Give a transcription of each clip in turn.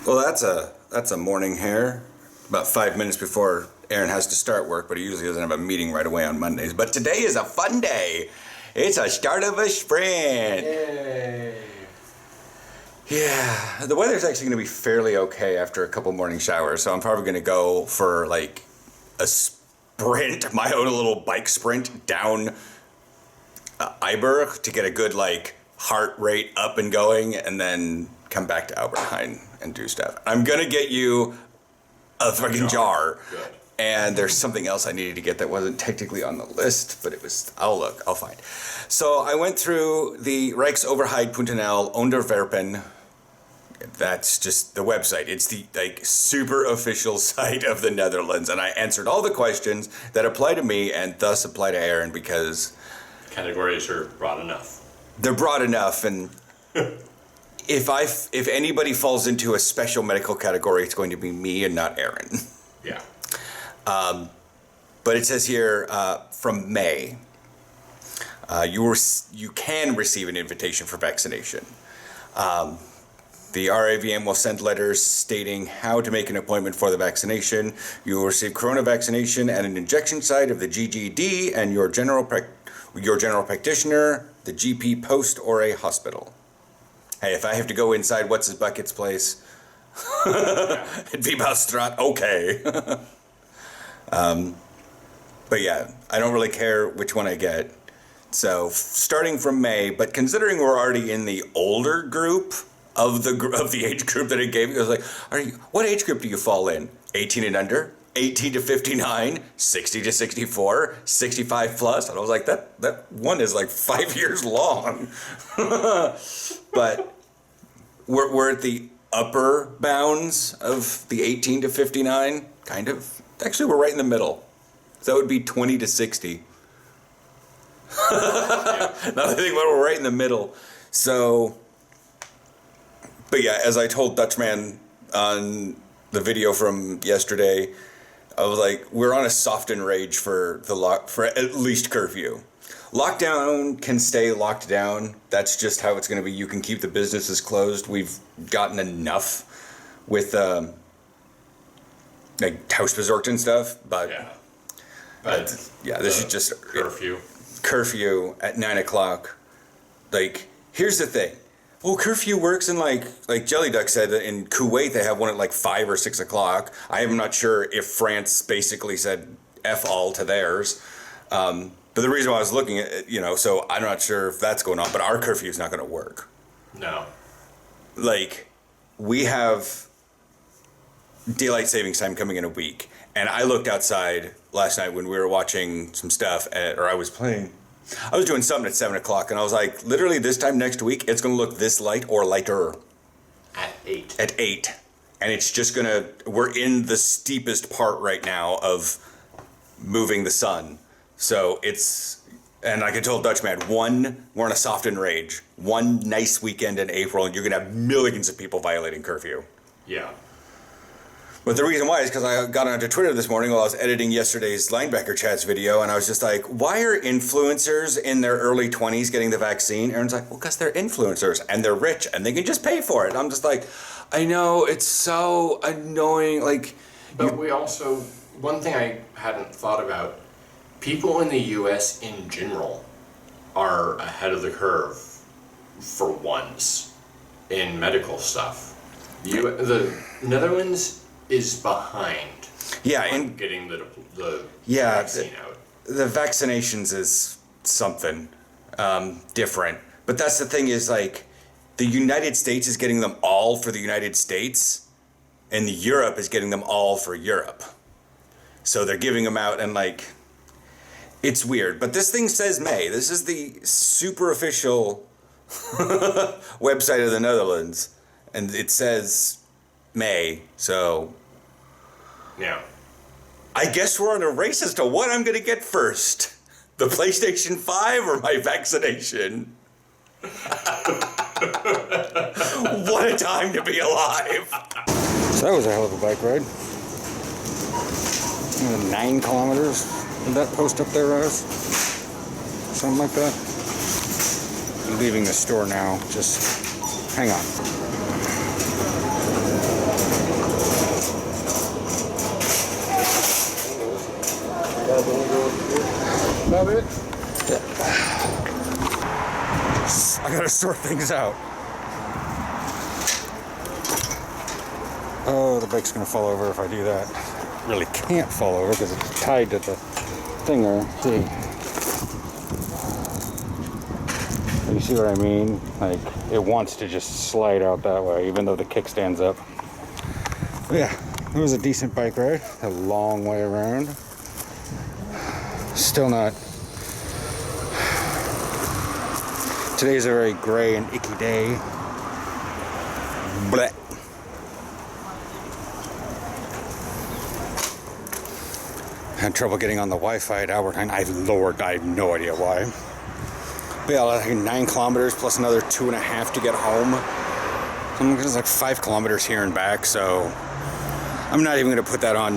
Well, that's a morning hair. About 5 minutes before Aaron has to start work, but he usually doesn't have a meeting right away on Mondays. But today is a fun day. It's a start of a sprint. Yay. Yeah, the weather's actually going to be fairly okay after a couple morning showers, so I'm probably going to go for like a sprint, my own little bike sprint down Iber to get a good like heart rate up and going, and then come back to Albertheim and do stuff. I'm going to get you a fucking jar. Good. And there's something else I needed to get that wasn't technically on the list, but it was, I'll find. So I went through the Rijksoverheid.nl Onderwerpen. That's just the website. It's the like super official site of the Netherlands. And I answered all the questions that apply to me and thus apply to Aaron because categories are broad enough. They're broad enough, and if anybody falls into a special medical category, it's going to be me and not Aaron. Yeah. But it says here from May, you can receive an invitation for vaccination. The RAVM will send letters stating how to make an appointment for the vaccination. You will receive corona vaccination at an injection site of the GGD and your general practitioner, the GP post, or a hospital. Hey, if I have to go inside what's his bucket's place, at Vibastrat, okay. But yeah, I don't really care which one I get. So starting from May, but considering we're already in the older group of the age group that it gave me, I was like, what age group do you fall in? 18 and under, 18 to 59, 60 to 64, 65 plus. And I was like, that one is like 5 years long. But we're at the upper bounds of the 18 to 59, kind of. Actually, we're right in the middle. So that would be 20 to 60. Now that I think about it, we're right in the middle. So, but yeah, as I told Dutchman on the video from yesterday, I was like, we're on a soften rage for at least curfew. Lockdown can stay locked down. That's just how it's going to be. You can keep the businesses closed. We've gotten enough with like Hausbesorgt and stuff, but this is just curfew at 9 o'clock. Like, here's the thing. Well, curfew works in like Jelly Duck said that in Kuwait they have one at like 5 or 6 o'clock. I am not sure if France basically said F all to theirs. But the reason why I was looking at it, so I'm not sure if that's going on, but our curfew is not going to work. No. Like, we have daylight savings time coming in a week. And I looked outside last night when we were watching some stuff, I was doing something at 7 o'clock, and I was like, literally this time next week, it's going to look this light or lighter. At 8. At 8. And it's just we're in the steepest part right now of moving the sun. So and like I told Dutchman, we're on a softened rage. One nice weekend in April, and you're going to have millions of people violating curfew. Yeah. But the reason why is because I got onto Twitter this morning while I was editing yesterday's Linebacker Chats video, and I was just like, why are influencers in their early 20s getting the vaccine? Aaron's like, well, because they're influencers, and they're rich, and they can just pay for it. And I'm just like, I know, it's so annoying. But we also, one thing I hadn't thought about, people in the U.S. in general are ahead of the curve for once in medical stuff. The Netherlands is behind. Yeah, in getting the vaccine out. The vaccinations is something different. But that's the thing is like the United States is getting them all for the United States, and Europe is getting them all for Europe. So they're giving them out and like it's weird. But this thing says May. This is the super official website of the Netherlands, and it says May. So yeah. I guess we're on a race as to what I'm going to get first. The PlayStation 5 or my vaccination? What a time to be alive. So that was a hell of a bike ride. 9 kilometers. Did that post up there, Rose? Something like that? I'm leaving the store now. Just hang on. sort things out. Oh, the bike's gonna fall over if I do that. Really can't fall over because it's tied to the thinger. See, you see what I mean? Like, it wants to just slide out that way, even though the kickstand's up. But yeah, it was a decent bike ride. A long way around. Still not. Today's a very gray and icky day. Blech. Had trouble getting on the Wi-Fi at Albertine. Lord, I have no idea why. But yeah, like 9 kilometers plus another 2.5 to get home. It's like 5 kilometers here and back, so I'm not even gonna put that on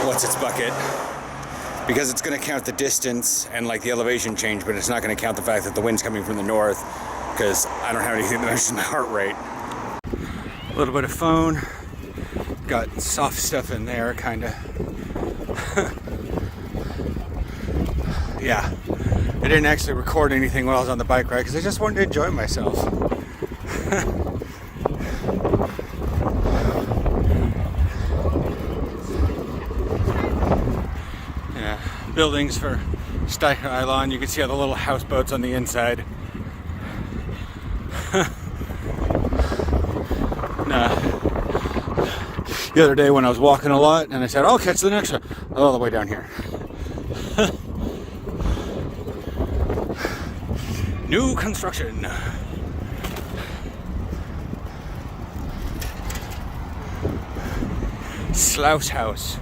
what's its bucket, because it's gonna count the distance and like the elevation change, but it's not gonna count the fact that the wind's coming from the north, because I don't have anything that measures my heart rate. A little bit of phone, got soft stuff in there, kinda. Yeah, I didn't actually record anything while I was on the bike ride because I just wanted to enjoy myself. Yeah, buildings for Staten Island. You can see all the little houseboats on the inside. The other day when I was walking a lot and I said, I'll catch the next one, all the way down here. New construction. Slouse House.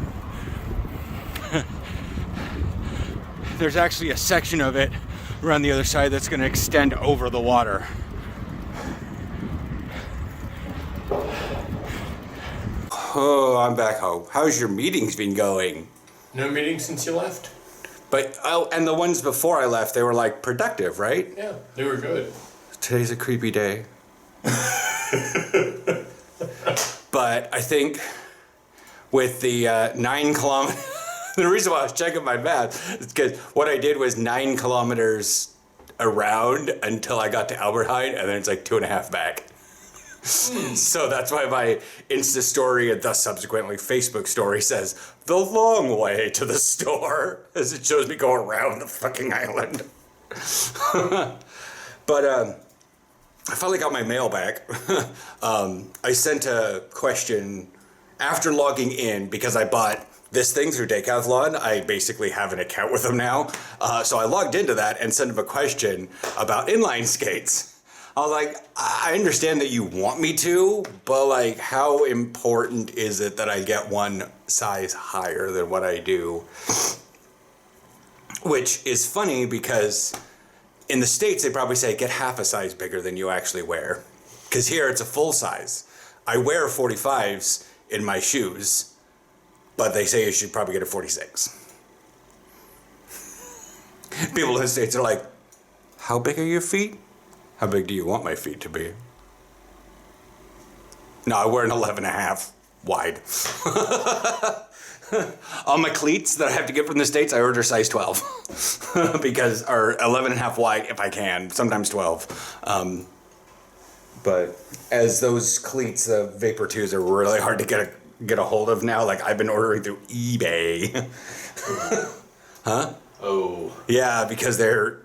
There's actually a section of it around the other side that's going to extend over the water. Oh, I'm back home. How's your meetings been going? No meetings since you left? But, oh, and the ones before I left, they were like productive, right? Yeah, they were good. Today's a creepy day. But I think with the 9 kilometers, the reason why I was checking my math is because what I did was 9 kilometers around until I got to Albertine, and then it's like 2.5 back. So that's why my Insta story and thus subsequently Facebook story says the long way to the store, as it shows me go around the fucking island. But I finally got my mail back. I sent a question after logging in because I bought this thing through Decathlon. I basically have an account with them now. So I logged into that and sent them a question about inline skates. I was like, I understand that you want me to, but like, how important is it that I get one size higher than what I do? Which is funny because in the States, they probably say get half a size bigger than you actually wear. Because here it's a full size. I wear 45s in my shoes, but they say you should probably get a 46. People in the States are like, how big are your feet? How big do you want my feet to be? No, I wear an 11.5 wide. On my cleats that I have to get from the States, I order size 12. Because, or 11.5 wide if I can, sometimes 12. But as those cleats, the Vapor 2s are really hard to get a hold of now. Like I've been ordering through eBay. Huh? Oh. Yeah, because they're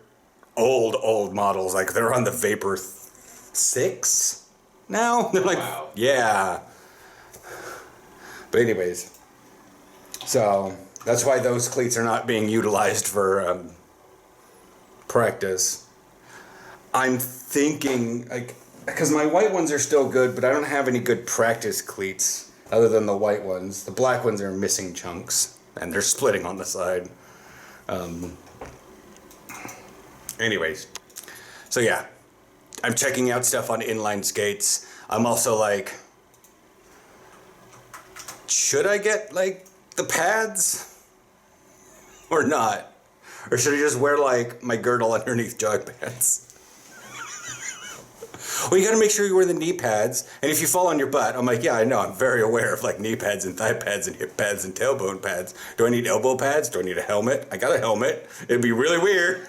old models. Like they're on the Vapor 6 now. They're like, wow. Yeah. But anyways, so that's why those cleats are not being utilized for practice. I'm thinking, like, because my white ones are still good, but I don't have any good practice cleats other than the white ones. The black ones are missing chunks, and they're splitting on the side. Anyways, so yeah, I'm checking out stuff on inline skates. I'm also like, should I get like the pads or not? Or should I just wear like my girdle underneath jog pants? Well, you gotta make sure you wear the knee pads, and if you fall on your butt, I'm like, yeah, I know, I'm very aware of like knee pads and thigh pads and hip pads and tailbone pads. Do I need elbow pads? Do I need a helmet? I got a helmet. It'd be really weird.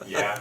Yeah.